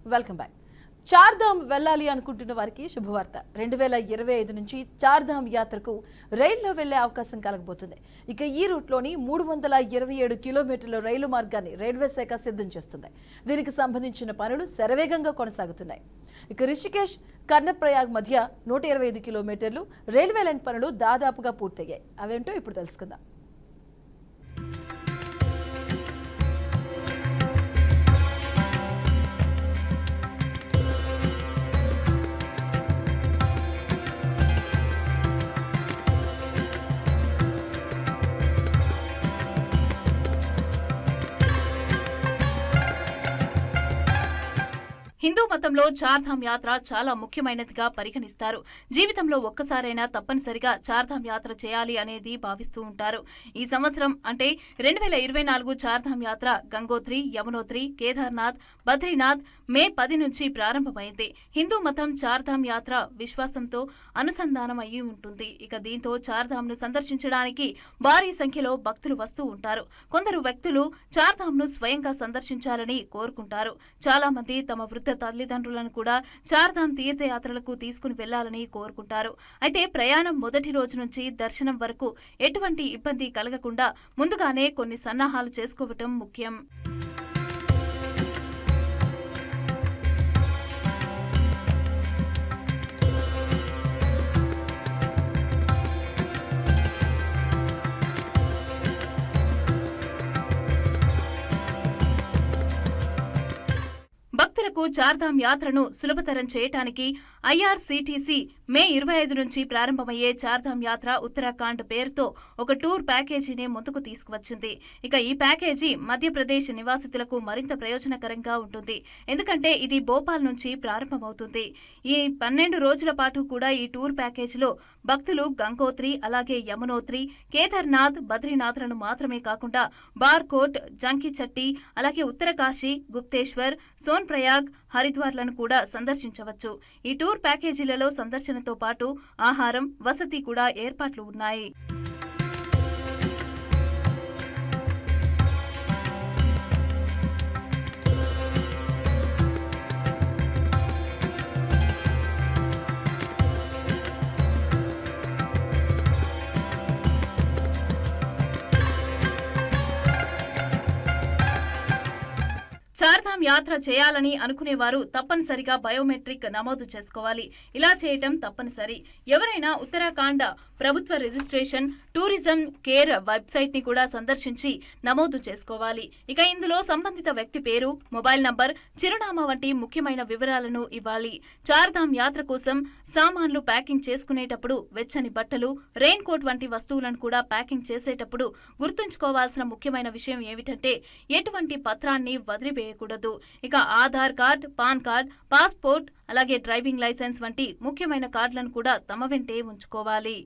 Welcome back. Chardham వెళ్ళాలి అనుకుంటున్న వారికి శుభవార్త. 2025 నుంచి చార్ధామ్ యాత్రకు రైల్లో వెళ్లే అవకాశం కలగబోతుంది. ఇక ఈ రూట్లోని 327 కిలోమీటర్ల రైలు మార్గాన్ని రైల్వే శాఖ సిద్ధం చేస్తుంది. దీనికి సంబంధించిన పనులు శరవేగంగా కొనసాగుతున్నాయి. ఇక రిషికేష్ కర్ణప్రయాగ్ మధ్య 125 కిలోమీటర్లు రైల్వే లైన్ పనులు దాదాపుగా పూర్తయ్యాయి. అవేంటో ఇప్పుడు తెలుసుకుందాం. హిందూ మతంలో చార్ధామ్ యాత్ర చాలా ముఖ్యమైనదిగా పరిగణిస్తారు. జీవితంలో ఒక్కసారైనా తప్పనిసరిగా చార్ధామ్ యాత్ర చేయాలి అనేది భావిస్తూ ఉంటారు. ఈ సంవత్సరం అంటే 2024 చార్ధామ్ యాత్ర గంగోత్రి, యమునోత్రి, కేదార్నాథ్, బద్రీనాథ్ మే 10 నుంచి ప్రారంభమైంది. హిందూ మతం చార్ధామ్ యాత్ర విశ్వాసంతో అనుసంధానం అయ్యి ఉంటుంది. ఇక దీంతో చార్ధామ్ ను సందర్శించడానికి భారీ సంఖ్యలో భక్తులు వస్తూ ఉంటారు. కొందరు వ్యక్తులు చార్ధామ్ ను స్వయంగా సందర్శించాలని కోరుకుంటారు. చాలా మంది తమ వృద్ధ తల్లిదండ్రులను కూడా చార్ధామ్ తీర్థయాత్రలకు తీసుకుని వెళ్లాలని కోరుకుంటారు. అయితే ప్రయాణం మొదటి రోజు నుంచి దర్శనం వరకు ఎటువంటి ఇబ్బంది కలగకుండా ముందుగానే కొన్ని సన్నాహాలు చేసుకోవటం ముఖ్యం. భక్తులకు చార్ధామ్ యాత్రను సులభతరం చేయటానికి ఐఆర్సీటీసీ మే 25 నుంచి ప్రారంభమయ్యే చార్ధామ్ యాత్ర ఉత్తరాఖండ్ పేరుతో ఒక టూర్ ప్యాకేజీని ముందుకు తీసుకువచ్చింది. ఇక ఈ ప్యాకేజీ మధ్యప్రదేశ్ నివాసితులకు మరింత ప్రయోజనకరంగా ఉంటుంది. ఎందుకంటే ఇది భోపాల్ నుంచి ప్రారంభమవుతుంది. ఈ 12 రోజుల పాటు కూడా ఈ టూర్ ప్యాకేజీలో భక్తులు గంగోత్రి, అలాగే యమునోత్రి, కేదార్నాథ్, బద్రీనాథ్లను మాత్రమే కాకుండా బార్కోట్, జంకిచట్టి, అలాగే ఉత్తరకాశీ, గుప్తేశ్వర్, సోన్ప్రయాగ్, హరిద్వార్లను కూడా సందర్శించవచ్చు. ఈ టూర్ ప్యాకేజీలలో సందర్శనతో పాటు ఆహారం, వసతి కూడా ఏర్పాట్లు ఉన్నాయి. చార్ధామ్ యాత్ర చేయాలని అనుకునేవారు తప్పనిసరిగా బయోమెట్రిక్ నమోదు చేసుకోవాలి. ఇలా చేయటం తప్పనిసరి. ఎవరైనా ఉత్తరాఖండ్ ప్రభుత్వ రిజిస్ట్రేషన్ టూరిజం కేర్ వెబ్సైట్ ని కూడా సందర్శించి నమోదు చేసుకోవాలి. ఇక ఇందులో సంబంధిత వ్యక్తి పేరు, మొబైల్ నంబర్, చిరునామా వంటి ముఖ్యమైన వివరాలను ఇవ్వాలి. చార్ధామ్ యాత్ర కోసం సామాన్లు ప్యాకింగ్ చేసుకునేటప్పుడు వెచ్చని బట్టలు, రెయిన్ కోట్ వంటి వస్తువులను కూడా ప్యాకింగ్ చేసేటప్పుడు గుర్తుంచుకోవాల్సిన ముఖ్యమైన విషయం ఏమిటంటే ఎటువంటి పత్రాన్ని వదిలివేయకూడదు. ఇక Aadhaar card, pan card, passport, అలాగే డ్రైవింగ్ లైసెన్స్ వంటి ముఖ్యమైన కార్డులను కూడా తమ వెంటే ఉంచుకోవాలి.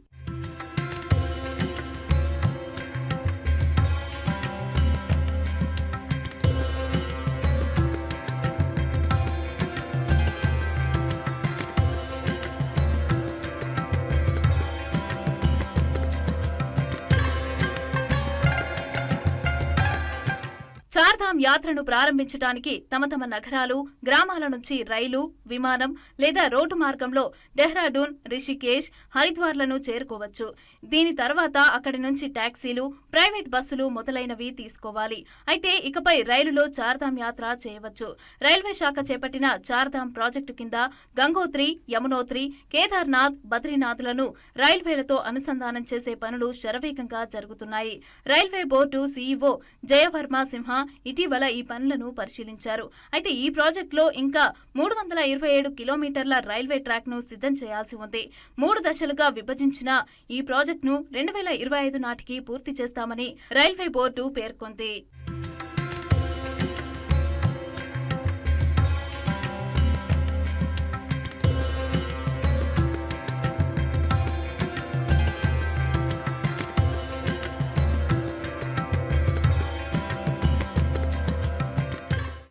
చార్ధామ్ యాత్రను ప్రారంభించడానికి తమ తమ నగరాలు, గ్రామాల నుంచి రైలు, విమానం లేదా రోడ్డు మార్గంలో డెహ్రాడూన్, రిషికేష్, హరిద్వార్లను చేరుకోవచ్చు. దీని తర్వాత అక్కడి నుంచి టాక్సీలు, ప్రైవేట్ బస్సులు మొదలైనవి తీసుకోవాలి. అయితే ఇకపై రైలులో చార్ధామ్ యాత్ర చేయవచ్చు. రైల్వే శాఖ చేపట్టిన చార్ధామ్ ప్రాజెక్టు కింద గంగోత్రి, యమునోత్రి, కేదార్నాథ్, బద్రీనాథ్లను రైల్వేలతో అనుసంధానం చేసే పనులు శరవేగంగా జరుగుతున్నాయి. రైల్వే బోర్డు సీఈఓ జయవర్మ సింహ ఇటీవల ఈ పనులను పరిశీలించారు. అయితే ఈ ప్రాజెక్టులో ఇంకా 327 కిలోమీటర్ల రైల్వే ట్రాక్ ను సిద్ధం చేయాల్సి ఉంది. 3 దశలుగా విభజించిన ఈ ప్రాజెక్టును 2025 నాటికి పూర్తి చేస్తామని రైల్వే బోర్డు పేర్కొంది.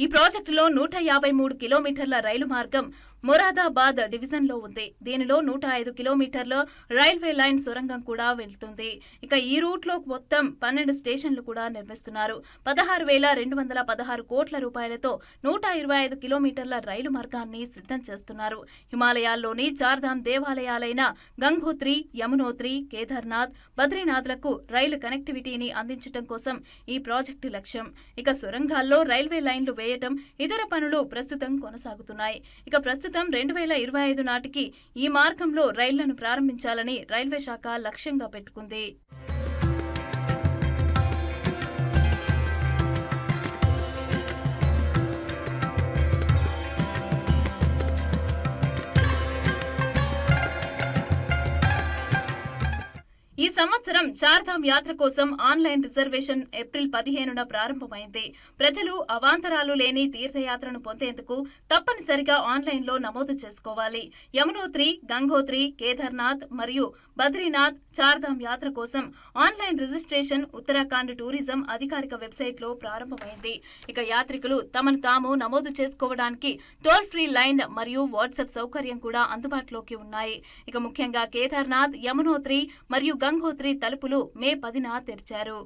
ఈ ప్రాజెక్టులో 153 కిలోమీటర్ల రైలు మార్గం మొరాదాబాద్ డివిజన్లో ఉంది. దీనిలో 105 కిలోమీటర్ల రైల్వే లైన్ సొరంగం కూడా వెళ్తుంది. ఇక ఈ రూట్లో మొత్తం 12 స్టేషన్లు కూడా నిర్మిస్తున్నారు. 16,216 కోట్ల రూపాయలతో 125 కిలోమీటర్ల రైలు మార్గాన్ని సిద్ధం చేస్తున్నారు. హిమాలయాల్లోని చార్ధామ్ దేవాలయాలైన గంగోత్రి, యమునోత్రి, కేదార్నాథ్, బద్రీనాథ్లకు రైలు కనెక్టివిటీని అందించడం కోసం ఈ ప్రాజెక్టు లక్ష్యం. ఇక సొరంగాల్లో రైల్వే లైన్లు వేయటం, ఇతర పనులు ప్రస్తుతం కొనసాగుతున్నాయి. ఇక ప్రస్తుతం 2025 నాటికి ఈ మార్గంలో రైళ్లను ప్రారంభించాలని రైల్వే శాఖ లక్ష్యంగా పెట్టుకుంది. ఈ సంవత్సరం చార్ధామ్ యాత్ర కోసం ఆన్లైన్ రిజర్వేషన్ ఏప్రిల్ 15న ప్రారంభమైంది. ప్రజలు అవాంతరాలు లేని తీర్థయాత్రను పొందేందుకు తప్పనిసరిగా ఆన్లైన్లో నమోదు చేసుకోవాలి. యమునోత్రి, గంగోత్రి, కేదార్నాథ్ మరియు బద్రీనాథ్ చార్ధామ్ యాత్ర కోసం ఆన్లైన్ రిజిస్ట్రేషన్ ఉత్తరాఖండ్ టూరిజం అధికారిక వెబ్సైట్లో ప్రారంభమైంది. ఇక యాత్రికులు తమను తాము నమోదు చేసుకోవడానికి టోల్ ఫ్రీ లైన్ మరియు వాట్సాప్ సౌకర్యం కూడా అందుబాటులోకి ఉన్నాయి. ఇక ముఖ్యంగా కేదార్నాథ్, యమునోత్రి మరియు గంగోత్రి తలుపులు మే 10న తెరిచారు.